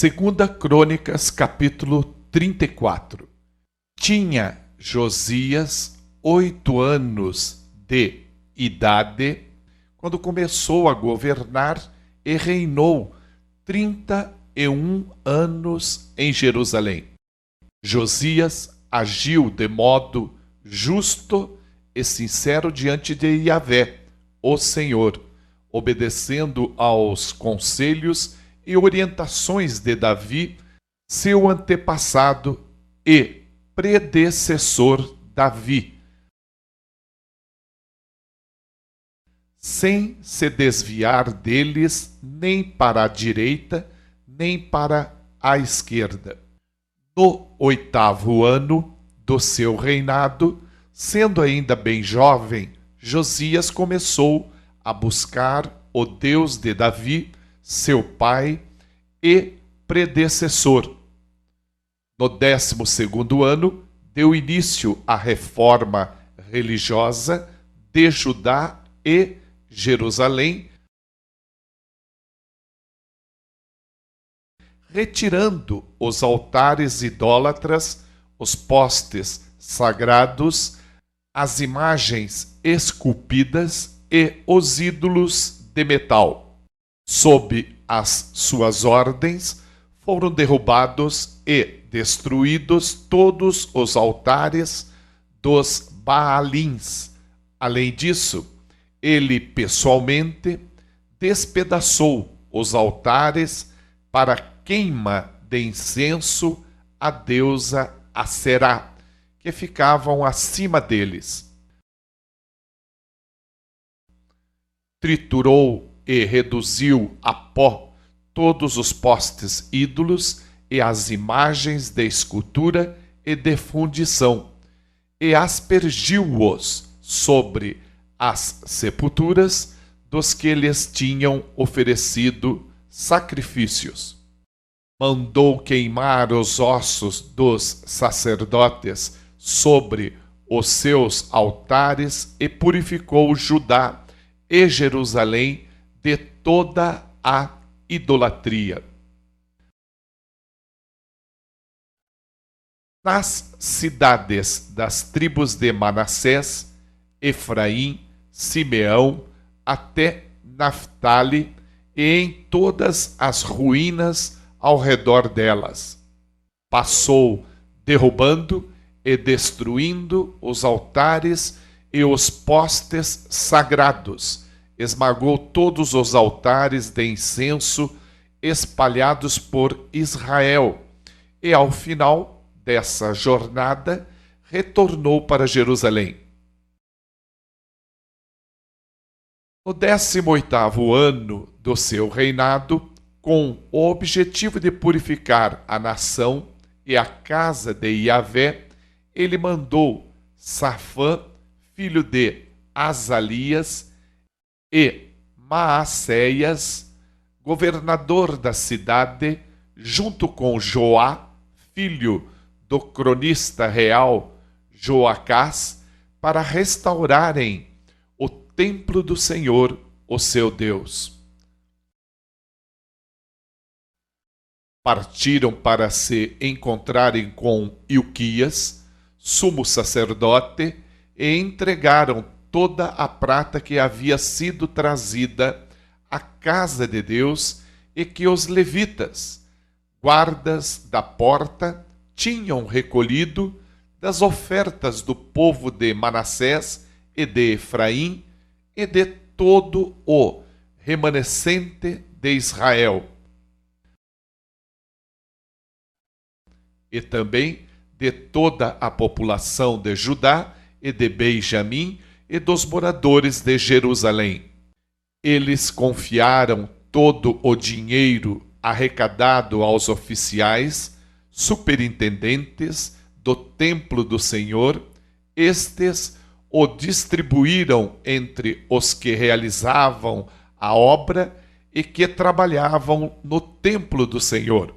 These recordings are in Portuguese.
Segunda Crônicas, capítulo 34. Tinha Josias 8 anos de idade quando começou a governar e reinou 31 anos em Jerusalém. Josias agiu de modo justo e sincero diante de Yahvé, o Senhor, obedecendo aos conselhos e orientações de Davi, seu antepassado e predecessor Davi, sem se desviar deles nem para a direita, nem para a esquerda. No 8º ano do seu reinado, sendo ainda bem jovem, Josias começou a buscar o Deus de Davi, seu pai e predecessor. No 12º ano, deu início à reforma religiosa de Judá e Jerusalém, retirando os altares idólatras, os postes sagrados, as imagens esculpidas e os ídolos de metal. Sob as suas ordens, foram derrubados e destruídos todos os altares dos Baalins. Além disso, ele pessoalmente despedaçou os altares para queima de incenso à deusa Aserá, que ficavam acima deles. Triturou e reduziu a pó todos os postes ídolos e as imagens de escultura e de fundição, e aspergiu-os sobre as sepulturas dos que lhes tinham oferecido sacrifícios. Mandou queimar os ossos dos sacerdotes sobre os seus altares e purificou Judá e Jerusalém de toda a idolatria. Nas cidades das tribos de Manassés, Efraim, Simeão, até Naftali, e em todas as ruínas ao redor delas. Passou derrubando e destruindo os altares e os postes sagrados, esmagou todos os altares de incenso espalhados por Israel, e ao final dessa jornada retornou para Jerusalém. No 18º ano do seu reinado, com o objetivo de purificar a nação e a casa de Yahvé, ele mandou Safã, filho de Azalias, e Maacéias, governador da cidade, junto com Joá, filho do cronista real Joacás, para restaurarem o templo do Senhor, o seu Deus. Partiram para se encontrarem com Ilquias, sumo sacerdote, e entregaram toda a prata que havia sido trazida à casa de Deus e que os levitas, guardas da porta, tinham recolhido das ofertas do povo de Manassés e de Efraim e de todo o remanescente de Israel. E também de toda a população de Judá e de Benjamim e dos moradores de Jerusalém. Eles confiaram todo o dinheiro arrecadado aos oficiais, superintendentes do templo do Senhor. Estes o distribuíram entre os que realizavam a obra e que trabalhavam no templo do Senhor,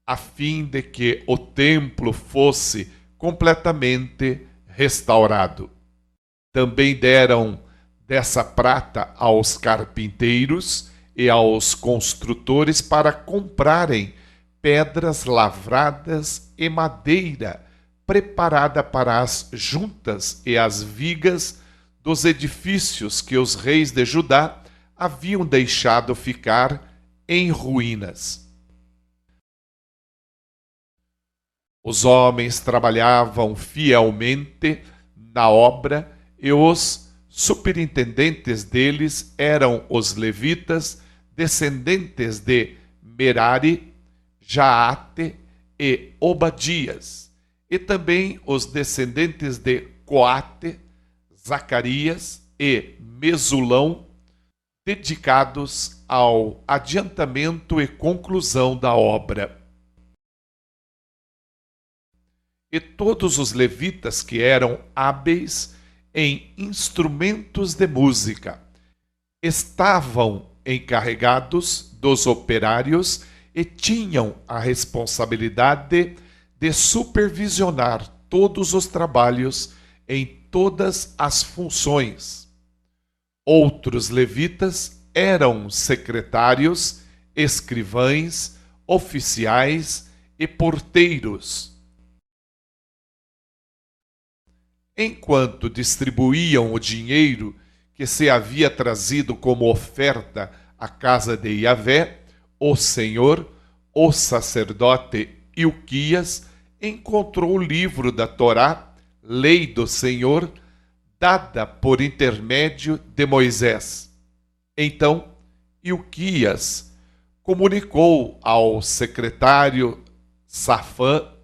a fim de que o templo fosse completamente restaurado. Também deram dessa prata aos carpinteiros e aos construtores para comprarem pedras lavradas e madeira preparada para as juntas e as vigas dos edifícios que os reis de Judá haviam deixado ficar em ruínas. Os homens trabalhavam fielmente na obra e os superintendentes deles eram os levitas, descendentes de Merari, Jaate e Obadias, e também os descendentes de Coate, Zacarias e Mesulão, dedicados ao adiantamento e conclusão da obra. E todos os levitas que eram hábeis em instrumentos de música estavam encarregados dos operários e tinham a responsabilidade de supervisionar todos os trabalhos em todas as funções. Outros levitas eram secretários, escrivães, oficiais e porteiros. Enquanto distribuíam o dinheiro que se havia trazido como oferta à casa de Yahvé, o Senhor, o sacerdote Ilquias, encontrou o livro da Torá, lei do Senhor, dada por intermédio de Moisés. Então, Ilquias comunicou ao secretário Safã: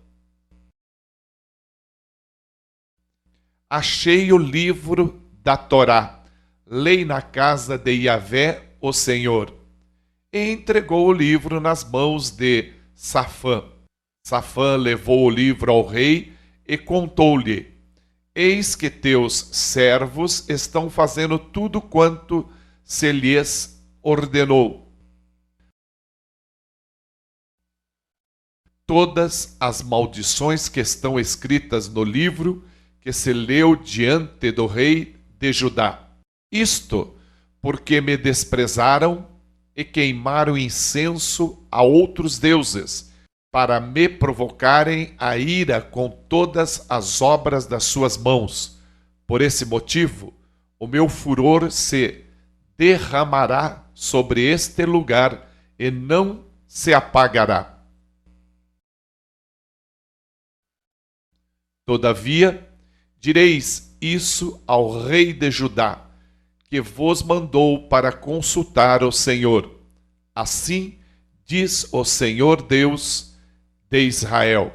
achei o livro da Torá, lei na casa de Yahvé, o Senhor. E entregou o livro nas mãos de Safã. Safã levou o livro ao rei e contou-lhe: eis que teus servos estão fazendo tudo quanto se lhes ordenou. Todas as maldições que estão escritas no livro que se leu diante do rei de Judá. Isto porque me desprezaram e queimaram incenso a outros deuses, para me provocarem a ira com todas as obras das suas mãos. Por esse motivo, o meu furor se derramará sobre este lugar e não se apagará. Todavia, direis isso ao rei de Judá, que vos mandou para consultar o Senhor. Assim diz o Senhor Deus de Israel: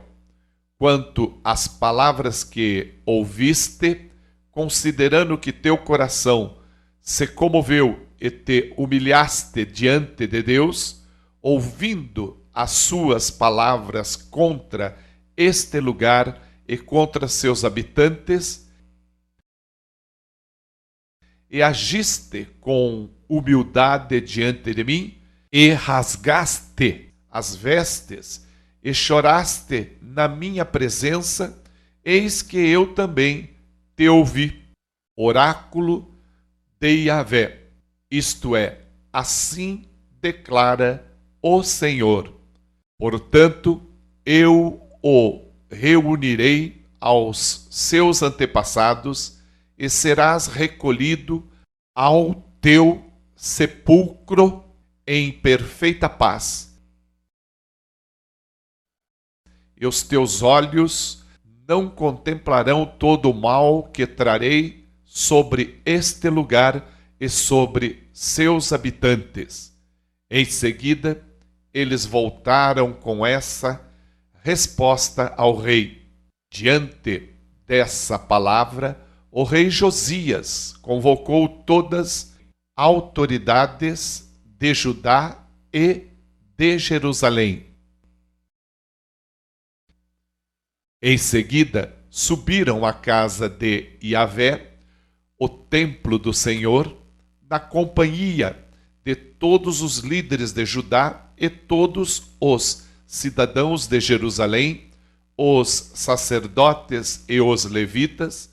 quanto às palavras que ouviste, considerando que teu coração se comoveu e te humilhaste diante de Deus, ouvindo as suas palavras contra este lugar e contra seus habitantes, e agiste com humildade diante de mim, e rasgaste as vestes, e choraste na minha presença, eis que eu também te ouvi. Oráculo de Yahvé, isto é, assim declara o Senhor. Portanto, eu o reunirei aos seus antepassados e serás recolhido ao teu sepulcro em perfeita paz. E os teus olhos não contemplarão todo o mal que trarei sobre este lugar e sobre seus habitantes. Em seguida, eles voltaram com essa resposta ao rei. Diante dessa palavra, o rei Josias convocou todas as autoridades de Judá e de Jerusalém. Em seguida, subiram à casa de Yahvé, o templo do Senhor, na companhia de todos os líderes de Judá e todos os cidadãos de Jerusalém, os sacerdotes e os levitas,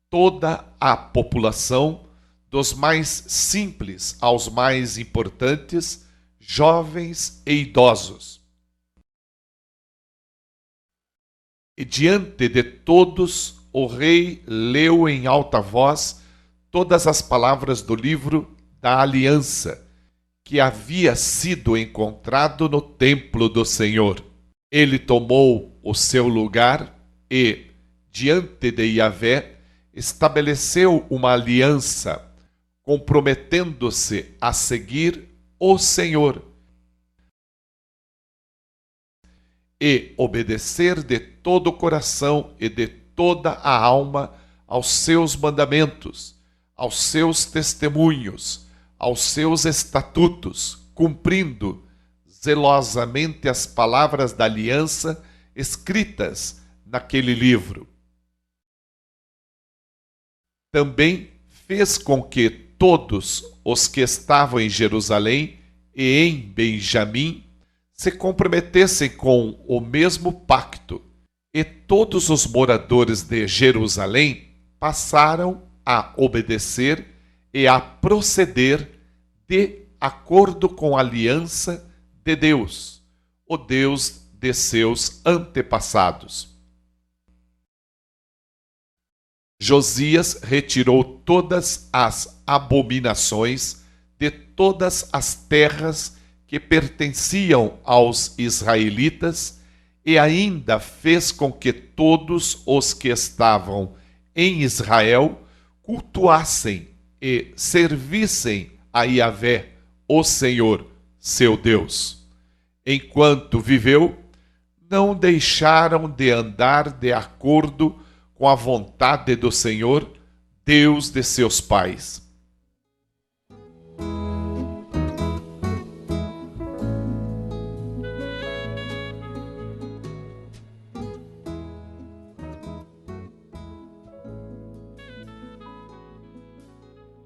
toda a população dos mais simples aos mais importantes, jovens e idosos. E diante de todos, o rei leu em alta voz todas as palavras do livro da aliança, que havia sido encontrado no templo do Senhor. Ele tomou o seu lugar e, diante de Yahvé, estabeleceu uma aliança, comprometendo-se a seguir o Senhor e obedecer de todo o coração e de toda a alma aos seus mandamentos, aos seus testemunhos, aos seus estatutos, cumprindo zelosamente as palavras da aliança escritas naquele livro. Também fez com que todos os que estavam em Jerusalém e em Benjamim se comprometessem com o mesmo pacto, e todos os moradores de Jerusalém passaram a obedecer e a proceder de acordo com a aliança de Deus, o Deus de seus antepassados. Josias retirou todas as abominações de todas as terras que pertenciam aos israelitas e ainda fez com que todos os que estavam em Israel cultuassem e servissem a Yahvé, o Senhor, seu Deus. Enquanto viveu, não deixaram de andar de acordo com a vontade do Senhor, Deus de seus pais.